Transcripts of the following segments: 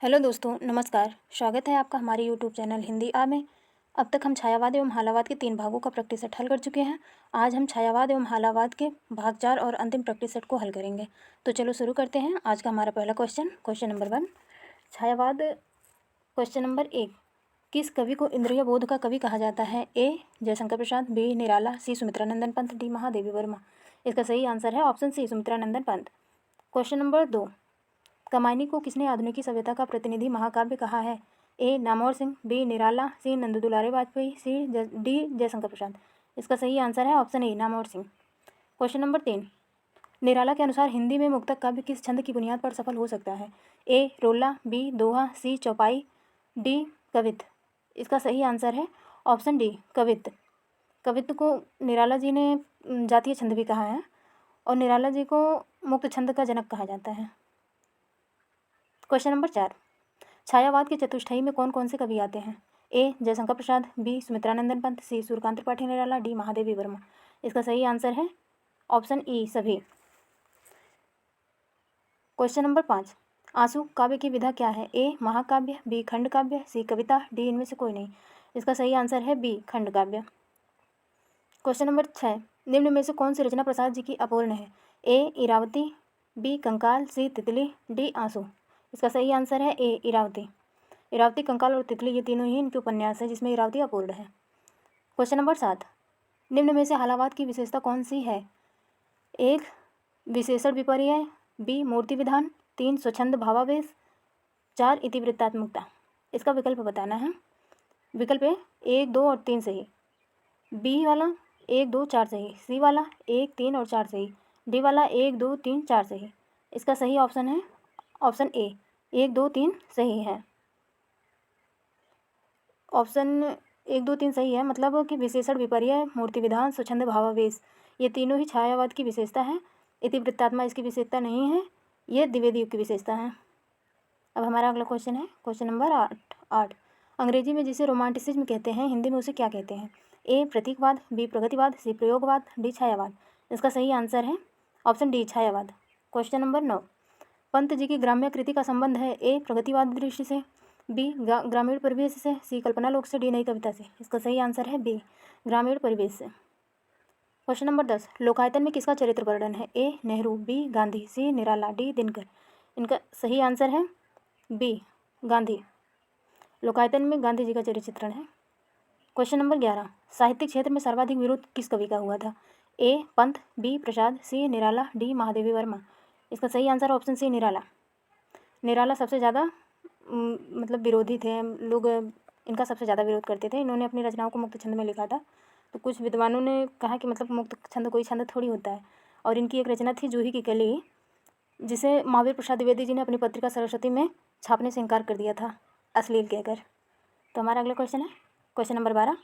Hello दोस्तों, नमस्कार। स्वागत है आपका हमारे यूट्यूब चैनल हिंदी आ में। अब तक हम छायावाद एवं हालावाद के 3 भागों का प्रैक्टिस सेट हल कर चुके हैं। आज हम छायावाद एवं हालावाद के भाग 4 और अंतिम प्रैक्टिस सेट को हल करेंगे। तो चलो शुरू करते हैं। आज का हमारा पहला क्वेश्चन नंबर 1 छायावाद। क्वेश्चन नंबर 1, किस कवि को इंद्रिय बोध का कवि कहा जाता है? A Jaishankar Prasad, B Nirala, C Sumitranandan Pant, D Mahadevi Verma. इसका सही आंसर है option C Sumitranandan Pant. Question number 2, Kamayani को किसने आधुनिक सभ्यता का प्रतिनिधि महाकाव्य कहा है? A Namvar Singh, B Nirala, C Nand Dulare Vajpeyi, D Jaishankar Prasad. इसका सही आंसर है option A Namvar Singh. Question number 3, Nirala के अनुसार हिंदी में मुक्तक काव्य किस छंद की बुनियाद पर सफल हो सकता है? ए रोला, बी दोहा, सी चौपाई, डी कवित्त। इसका सही आंसर है ऑप्शन डी कवित्त। कवित्त को निराला जी ने जातीय छंद भी कहा है और निराला जी को मुक्त छंद का जनक कहा जाता है। क्वेश्चन नंबर 4, छायावाद के चतुष्टयी में कौन कौन से कवि आते हैं? ए जयशंकर प्रसाद, बी सुमित्रानंदन पंत, सी सूर्यकांत त्रिपाठी निराला, डी महादेवी वर्मा। इसका सही आंसर है ऑप्शन ई सभी। क्वेश्चन नंबर 5, आंसू काव्य की विधा क्या है? ए महाकाव्य, बी खंड काव्य, सी कविता, डी इनमें से कोई नहीं। इसका सही आंसर है बी खंड काव्य। क्वेश्चन नंबर 6, निम्न में से कौन सी रचना प्रसाद जी की अपूर्ण है? ए इरावती, बी कंकाल, सी तितली, डी आंसू। इसका सही आंसर है ए इरावती। इरावती, कंकाल और तितली ये तीनों ही इनके उपन्यास हैं जिसमें इरावती अपूर्ण है। क्वेश्चन नंबर 7, निम्न में से हालावाद की विशेषता कौन सी है? एक विशेषण विपर्यय, बी मूर्ति विधान, 3 स्वच्छंद भावावेश, 4 इतिवृत्तात्मकता। इसका विकल्प बताना है। विकल्प ए 1, 2 और 3 सही, बी वाला 1, 2, 4 सही, सी वाला 1, 3 और 4 सही, डी वाला 1, 2, 3, 4 सही। इसका सही ऑप्शन है ऑप्शन ए 1, 2, 3 सही है। ऑप्शन 1, 2, 3 सही है, मतलब कि विशेषण विपर्यय, मूर्ति विधान, स्वच्छंद भावावेश ये तीनों ही छायावाद की विशेषता है। इतिवृत्तात्मा इसकी विशेषता नहीं है, ये द्विवेदी युग की विशेषता है। अब हमारा अगला क्वेश्चन है क्वेश्चन नंबर 8। अंग्रेजी में जिसे रोमांटिसिज्म कहते हैं हिंदी में उसे क्या कहते हैं? ए प्रतीकवाद, बी प्रगतिवाद, सी प्रयोगवाद, डी छायावाद। इसका सही आंसर है ऑप्शन डी छायावाद। क्वेश्चन नंबर 9, पंत जी की ग्राम्य कृति का संबंध है? ए प्रगतिवाद दृष्टि से, बी ग्रामीण परिवेश से, सी कल्पना लोक से, डी नई कविता से। इसका सही आंसर है बी ग्रामीण परिवेश से। क्वेश्चन नंबर 10, लोकायतन में किसका चरित्र वर्णन है? ए नेहरू, बी गांधी, सी निराला, डी दिनकर। इनका सही आंसर है बी गांधी। लोकायतन में गांधी जी का चरित्र चित्रण है। क्वेश्चन नंबर 11, साहित्यिक क्षेत्र में सर्वाधिक विरोध किस कवि का हुआ था? ए पंत, बी प्रसाद, सी निराला, डी महादेवी वर्मा। इसका सही आंसर ऑप्शन सी निराला। निराला सबसे ज़्यादा मतलब विरोधी थे, लोग इनका सबसे ज़्यादा विरोध करते थे। इन्होंने अपनी रचनाओं को मुक्त छंद में लिखा था। तो कुछ विद्वानों ने कहा कि मतलब मुक्त छंद कोई छंद थोड़ी होता है। और इनकी एक रचना थी जूही की कली, जिसे महावीर प्रसाद द्विवेदी जी ने अपनी पत्रिका सरस्वती में छापने से इनकार कर दिया था अश्लील कहकर। तो हमारा अगला क्वेश्चन है क्वेश्चन नंबर 12,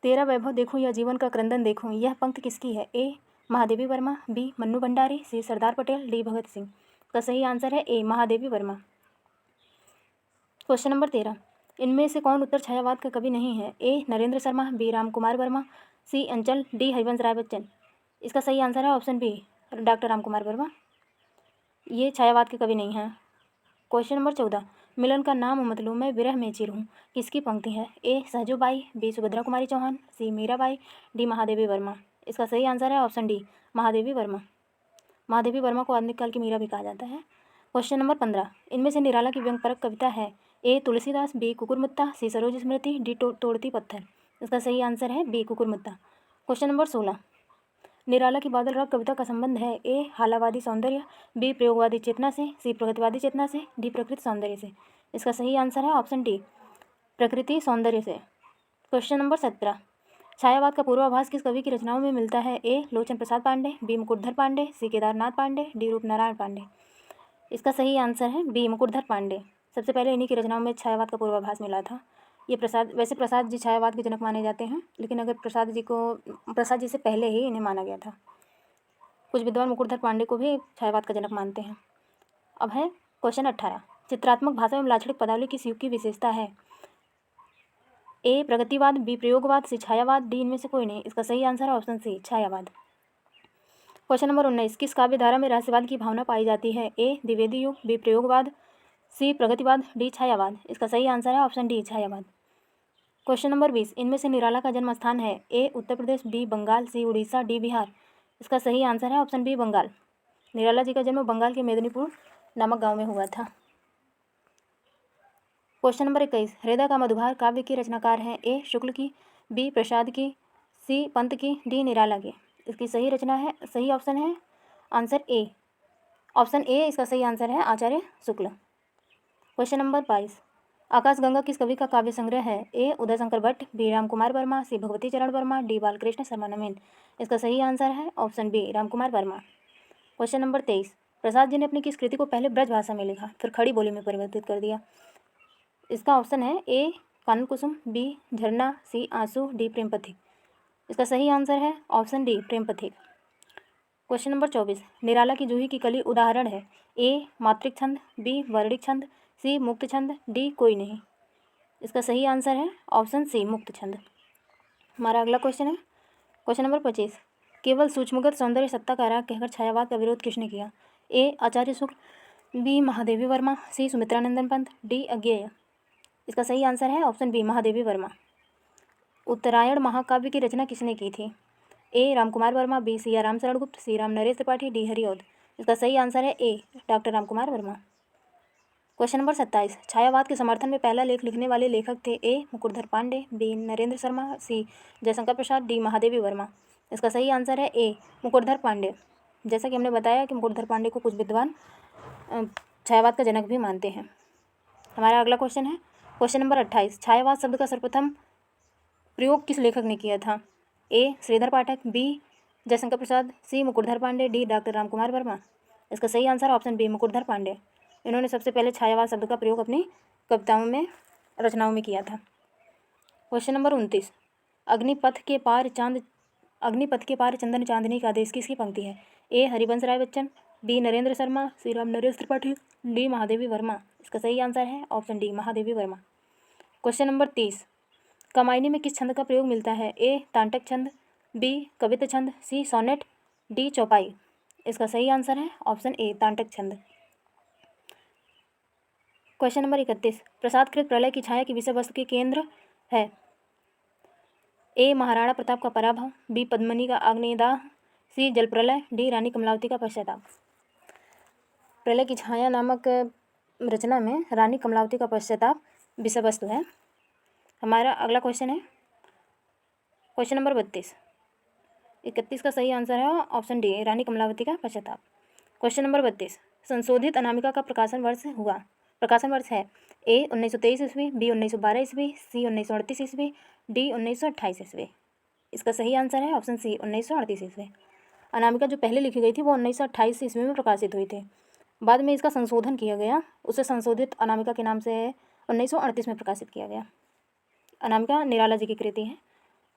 तेरा वैभव देखूं या जीवन का क्रंदन देखूं यह पंक्ति किसकी है? ए महादेवी वर्मा, बी मन्नू भंडारी, सी सरदार पटेल, डी भगत सिंह। का सही आंसर है ए महादेवी वर्मा। क्वेश्चन नंबर 13, इनमें से कौन उत्तर छायावाद का कवि नहीं है? A Narendra Sharma, B Ram Kumar Verma, C Anchal, D Harivansh Rai Bachchan. इसका सही आंसर है option B doctor Ram Kumar Verma. ये छायावाद के कवि नहीं हैं। क्वेश्चन नंबर 14, मिलन का नाम मतलब मैं विरह में चिर हूँ किसकी पंक्ति है? ए सहजोबाई, बी सुभद्रा कुमारी चौहान, सी मीराबाई, डी महादेवी वर्मा। इसका सही आंसर है ऑप्शन डी महादेवी वर्मा। महादेवी वर्मा को आधुनिक काल की मीरा भी कहा जाता है। क्वेश्चन नंबर 15, इनमें से निराला की व्यंग्यपरक कविता है? ए तुलसीदास, बी कुकुरमुत्ता, सी सरोज स्मृति, डी तोड़ती पत्थर। इसका सही आंसर है बी कुकुरमुत्ता। क्वेश्चन नंबर 16, निराला की बादल राग कविता का संबंध है? ए हालावादी सौंदर्य, बी प्रयोगवादी चेतना से, सी प्रगतिवादी चेतना से, डी प्रकृति सौंदर्य से। इसका सही आंसर है ऑप्शन डी प्रकृति सौंदर्य से। क्वेश्चन नंबर 17, छायावाद का पूर्वाभास किस कवि की रचनाओं में मिलता है? ए लोचन प्रसाद पांडे, बी मुकुटधर पांडे, सी केदारनाथ पांडे, डी रूपनारायण पांडे। इसका सही आंसर है बी मुकुटधर पांडे। सबसे पहले इन्हीं की रचनाओं में छायावाद का पूर्वाभास मिला था। ये वैसे प्रसाद जी छायावाद के जनक माने जाते हैं, लेकिन अगर प्रसाद जी से पहले ही इन्हें माना गया था। कुछ विद्वान मुकुटधर पांडे को भी छायावाद का जनक मानते हैं। अब है क्वेश्चन 18, चित्रात्मक भाषा एवं लाक्षणिक पदावली किस युग की विशेषता है? ए प्रगतिवाद, बी प्रयोगवाद, सी छायावाद, डी इनमें से कोई नहीं। इसका सही आंसर है ऑप्शन सी छायावाद। क्वेश्चन नंबर 19, किस काव्य धारा में रहस्यवाद की भावना पाई जाती है? ए द्विवेदी युग, बी प्रयोगवाद, सी प्रगतिवाद, डी छायावाद। इसका सही आंसर है ऑप्शन डी छायावाद। क्वेश्चन नंबर 20, इनमें से निराला का जन्म स्थान है ए उत्तर प्रदेश, बी बंगाल, सी उड़ीसा, डी बिहार। इसका सही आंसर है ऑप्शन बी बंगाल। निराला जी का जन्म बंगाल के मेदिनीपुर नामक गांव में हुआ था। क्वेश्चन नंबर 21, हृदय का मधुभार काव्य की रचनाकार हैं ए शुक्ल की, बी प्रसाद की, सी पंत की, डी निराला की। इसकी सही रचना है, सही ऑप्शन है आंसर ए, ऑप्शन ए इसका सही आंसर है आचार्य शुक्ल। क्वेश्चन नंबर 22, आकाशगंगा किस कवि का काव्य संग्रह है A Uday Shankar Bhatt, B Ramkumar Verma, C Bhagwati Charan Verma, D Balkrishna Sharma Naveen. इसका सही आंसर है option B Ramkumar Verma. Question number 23, Prasad ji ने अपनी किस कृति को पहले ब्रज भाषा में लिखा फिर खड़ी बोली में परिवर्तित कर दिया। इसका ऑप्शन है ए कानन कुसुम, बी झरना, सी आंसू, डी प्रेम पथिक। इसका सही आंसर है ऑप्शन डी प्रेम पथिक। क्वेश्चन नंबर 24, निराला की जूही की कली उदाहरण है ए मात्रिक छंद, बी वर्णिक छंद, सी मुक्त छंद, डी कोई नहीं। इसका सही आंसर है ऑप्शन सी मुक्त छंद। हमारा अगला क्वेश्चन है क्वेश्चन नंबर 25, केवल सूक्ष्मगत सौंदर्य सत्ता का राग कहकर छायावाद का विरोध किसने किया A Acharya Shukla, B Mahadevi Varma, C Sumitranandan Pant, D Agyeya. इसका सही आंसर है ऑप्शन बी महादेवी वर्मा। उत्तरायण महाकाव्य की रचना किसने की थी A Ramkumar Varma, B Siya Ram Sharan Gupt, C Ram Naresh Tripathi, D Hariaudh. इसका सही आंसर है A doctor Ramkumar Verma. Question number 27, छायावाद के समर्थन में पहला लेख लिखने वाले लेखक थे A Mukutdhar Pandey, B Narendra Sharma, C Jaishankar Prasad, D Mahadevi Verma. इसका सही आंसर है ए मुकुटधर पांडे। जैसा कि हमने बताया कि मुकुटधर पांडे को कुछ विद्वान छायावाद का जनक भी मानते हैं। हमारा अगला क्वेश्चन है क्वेश्चन नंबर 28, छायावाद शब्द का सर्वप्रथम प्रयोग किस लेखक ने किया था A Shridhar Pathak, B Jaishankar Prasad, C Mukutdhar Pandey, D doctor Ramkumar Verma. इसका सही answer option B Mukutdhar Pandey. इन्होंने सबसे पहले छायावाद शब्द का प्रयोग अपनी कविताओं में रचनाओं में किया था। क्वेश्चन नंबर 29, अग्निपथ के पार चंदन चांदनी का देश किसकी पंक्ति है ए हरिवंश राय बच्चन, बी नरेंद्र शर्मा, सी राम नरेश त्रिपाठी, डी महादेवी वर्मा। इसका सही आंसर है option D Mahadevi Varma. Question number 30, Kamayani में किस छंद का प्रयोग मिलता है ए तांटक छंद, बी कवित्त छंद, सी सोनेट, डी चौपाई। इसका सही आंसर है ऑप्शन ए तांटक छंद। क्वेश्चन नंबर 31, प्रसादकृत प्रलय की छाया की विषय वस्तु के केंद्र है ए महाराणा प्रताप का पराभव, बी पद्मिनी का आग्नेयदाह, सी जल प्रलय, डी रानी कमलावती का पश्चाताप। प्रलय की छाया नामक रचना में रानी कमलावती का पश्चाताप विषय वस्तु है। हमारा अगला क्वेश्चन है क्वेश्चन नंबर 32, 31 का सही आंसर है ऑप्शन डी रानी कमलावती का पश्चाताप। क्वेश्चन नंबर 32, संशोधित अनामिका का प्रकाशन वर्ष है ए 1923 ईस्वी, बी 1912 ईस्वी, सी 1938 ईस्वी, डी 1928 ईस्वी। इसका सही आंसर है ऑप्शन सी 1938 ईस्वी। अनामिका जो पहले लिखी गई थी वो 1928 ईस्वी में प्रकाशित हुई थी। बाद में इसका संशोधन किया गया, उसे संशोधित अनामिका के नाम से 1938 में प्रकाशित किया गया। अनामिका निराला जी की कृति है।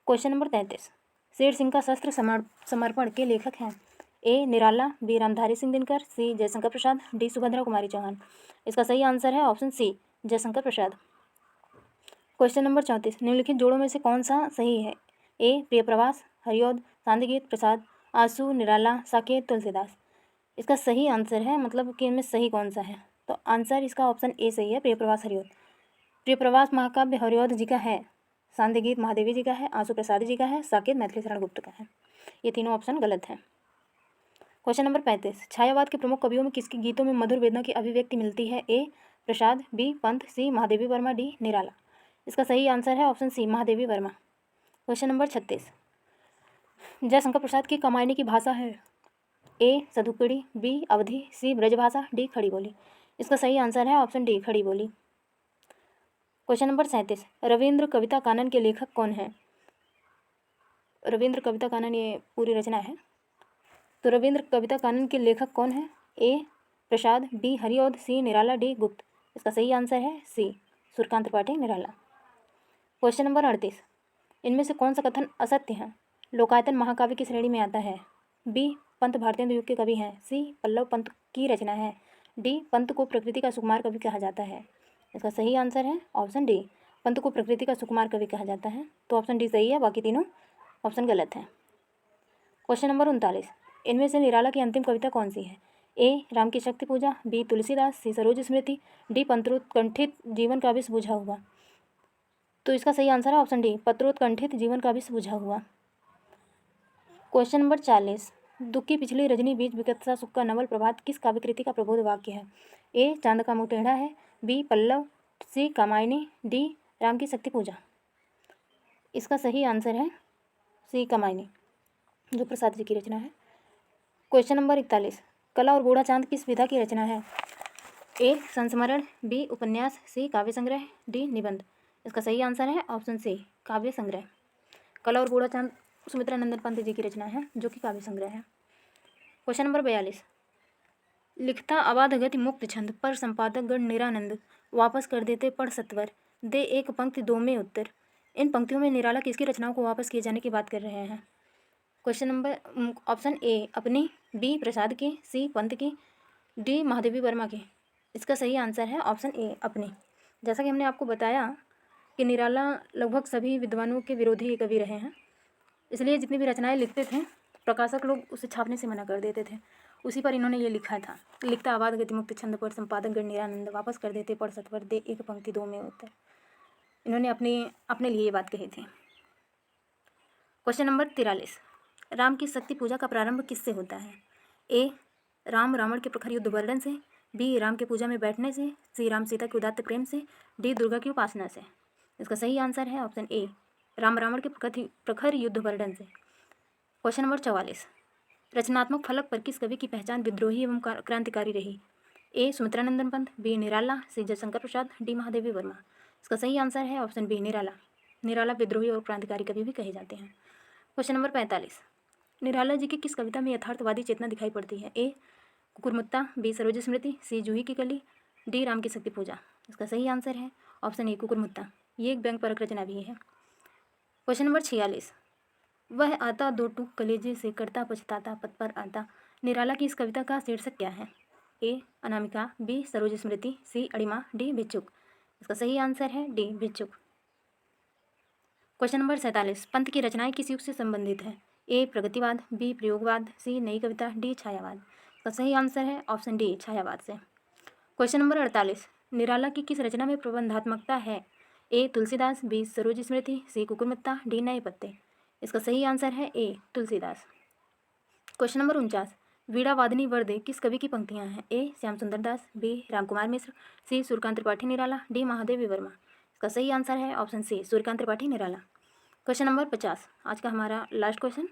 क्वेश्चन नंबर 33, शेर सिंह का शस्त्र समर्पण के लेखक हैं ए निराला, बी रामधारी सिंह दिनकर, सी जयशंकर प्रसाद, डी सुभद्रा कुमारी चौहान। इसका सही आंसर है ऑप्शन सी जयशंकर प्रसाद। क्वेश्चन नंबर 34, निम्नलिखित जोड़ों में से कौन सा सही है ए प्रियप्रवास, हरिऔध, सांदीगीत, प्रसाद, आंसू, निराला, साकेत, तुलसीदास। इसका सही आंसर है मतलब कि इनमें सही कौन सा है, तो आंसर इसका ऑप्शन ए सही है प्रियप्रवास हरिऔध। प्रियप्रवास महाकाव्य हरिऔध जी का है, सांदीगीत महादेवी जी का है, आंसू प्रसाद जी का है, साकेत मैथिली शरण गुप्त का है। ये तीनों ऑप्शन गलत हैं। क्वेश्चन नंबर 35, छायावाद के प्रमुख कवियों में किसके गीतों में मधुर वेदना की अभिव्यक्ति मिलती है A Prasad, B Pant, C Mahadevi Varma, D Nirala. इसका सही आंसर है option C Mahadevi Varma. Question number 36, Jaishankar Prasad की कमायनी की भाषा है A Sadhukkadi, B Awadhi, C Brajbhasha, D Khadi Boli. इसका सही आंसर है ऑप्शन डी खड़ी बोली। क्वेश्चन नंबर 37, रविंद्र कविता कानन के लेखक कौन है। रविंद्र कविता कानन ये पूरी रचना है, तो रविंद्र कविता कानन के लेखक कौन है A Prasad, B Hariaudh, C Nirala, D गुप्त। इसका सही आंसर है सी सूर्यकांत त्रिपाठी निराला। क्वेश्चन नंबर 38, इनमें से कौन सा कथन असत्य है। लोकायतन महाकाव्य की श्रेणी में आता है बी पंत भारतेंदु युग के कवि हैं, सी पल्लव पंत की रचना है, डी पंत को प्रकृति का सुकुमार कवि कहा जाता है। इसका सही आंसर है ऑप्शन डी पंत को प्रकृति का सुकुमार कवि कहा जाता है, तो ऑप्शन डी सही है, बाकी तीनों ऑप्शन गलत हैं। क्वेश्चन नंबर 39, इनमें से निराला की अंतिम कविता कौन सी है ए राम की शक्ति पूजा, बी तुलसीदास, सी सरोज स्मृति, डी पत्रोत्कंठित जीवन का विष बुझा हुआ। तो इसका सही आंसर है ऑप्शन डी, पत्रोत्कंठित जीवन का विष बुझा हुआ। क्वेश्चन नंबर 40, दुख की पिछली रजनी बीच विकटता सुख का नवल प्रभात किस काव्यकृति का प्रबोध वाक्य है? ए चांद का मुंह टेढ़ा है, बी पल्लव, सी कामायनी, डी राम की शक्ति पूजा। इसका सही आंसर है सी कामायनी, जो प्रसाद जी की रचना है। क्वेश्चन नंबर 41, कला और बूढ़ा चांद किस विधा की रचना है? ए संस्मरण, बी उपन्यास, सी काव्य संग्रह, डी निबंध। इसका सही आंसर है ऑप्शन सी, काव्य संग्रह। कला और बूढ़ा चांद सुमित्रा नंदन पंत जी की रचना है, जो कि काव्य संग्रह है। क्वेश्चन नंबर 42, लिखता अबाध गति मुक्त छंद पर संपादक गण निरानंद वापस कर देते पढ़ सत्वर, दे एक पंक्ति दो में उत्तर। इन पंक्तियों में निराला किसकी रचनाओं को वापस किए जाने की बात कर रहे हैं? क्वेश्चन नंबर ऑप्शन ए अपनी, बी प्रसाद की, सी पंत की, डी महादेवी वर्मा की। इसका सही आंसर है ऑप्शन ए अपनी। जैसा कि हमने आपको बताया कि निराला लगभग सभी विद्वानों के विरोधी कवि रहे हैं, इसलिए जितनी भी रचनाएं लिखते थे प्रकाशक लोग उसे छापने से मना कर देते थे। उसी पर इन्होंने ये लिखा था, लिखता आबाद गतिमुक्त छंद पर संपादक गण निरानंद वापस कर देते पढ़ सत्वर, दे एक पंक्ति दो में उत्तर। इन्होंने अपने लिए ये बात कही थी। क्वेश्चन नंबर 43, राम की शक्ति पूजा का प्रारंभ किससे होता है? ए राम रावण के प्रखर युद्ध वर्णन से, बी राम के पूजा में बैठने से, सी राम सीता के उदात्त प्रेम से, डी दुर्गा की उपासना से। इसका सही आंसर है ऑप्शन ए, राम रावण के प्रखर युद्ध वर्णन से। क्वेश्चन नंबर 44, रचनात्मक फलक पर किस कवि की पहचान विद्रोही एवं क्रांतिकारी रही? ए सुमित्रा नंदन पंत, बी निराला, सी जयशंकर प्रसाद, डी महादेवी वर्मा। इसका सही आंसर है ऑप्शन बी निराला। निराला विद्रोही और क्रांतिकारी कवि भी कहे जाते हैं। क्वेश्चन नंबर 45, निराला जी की किस कविता में यथार्थवादी चेतना दिखाई पड़ती है? ए कुकुरमुत्ता, बी सरोज स्मृति, सी जूही की कली, डी राम की शक्ति पूजा। इसका सही आंसर है ऑप्शन ए कुकुरमुत्ता। ये एक व्यंग्यपरक रचना भी है। क्वेश्चन नंबर 46, वह आता दो टूक कलेजे से करता पछताता पद पर आता, निराला की इस कविता का शीर्षक क्या है? ए अनामिका, बी सरोज स्मृति, सी अड़िमा, डी भिक्षुक। इसका सही आंसर है डी भिक्षुक। क्वेश्चन नंबर 47, पंत की रचनाएं किस युग से संबंधित है? ए प्रगतिवाद, बी प्रयोगवाद, सी नई कविता, डी छायावाद। इसका सही आंसर है ऑप्शन डी छायावाद से। क्वेश्चन नंबर 48, निराला की किस रचना में प्रबंधात्मकता है? ए तुलसीदास, बी सरोज स्मृति, सी कुकुरमुत्ता, डी नए पत्ते। इसका सही आंसर है ए तुलसीदास। क्वेश्चन नंबर 49, वीणा वादनी वर्दे किस कवि की पंक्तियां हैं? ए श्याम सुंदर दास, बी रामकुमार मिश्र, सी सूर्यकांत त्रिपाठी निराला, डी महादेवी वर्मा। इसका सही आंसर है ऑप्शन सी सूर्यकांत त्रिपाठी निराला। क्वेश्चन नंबर 50, आज का हमारा लास्ट क्वेश्चन।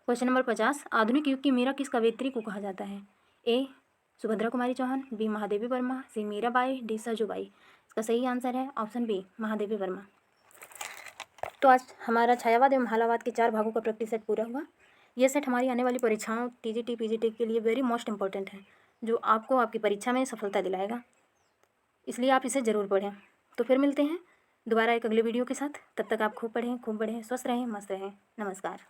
क्वेश्चन नंबर 50, आधुनिक युग की मीरा किस कवयित्री को कहा जाता है? ए सुभद्रा कुमारी चौहान, बी महादेवी वर्मा, सी मीराबाई, डी सजूबाई। इसका सही आंसर है ऑप्शन बी महादेवी वर्मा। तो आज हमारा छायावाद एवं हालावाद के 4 भागों का प्रैक्टिस सेट पूरा हुआ। यह सेट हमारी आने वाली परीक्षाओं टीजीटी पीजीटी के लिए वेरी मोस्ट इंपॉर्टेंट है, जो आपको आपकी परीक्षा में सफलता दिलाएगा, इसलिए आप इसे ज़रूर पढ़ें। तो फिर मिलते हैं दोबारा एक अगले वीडियो के साथ। तब तक आप खूब पढ़ें, खूब बढ़ें, स्वस्थ रहें, मस्त रहें। नमस्कार।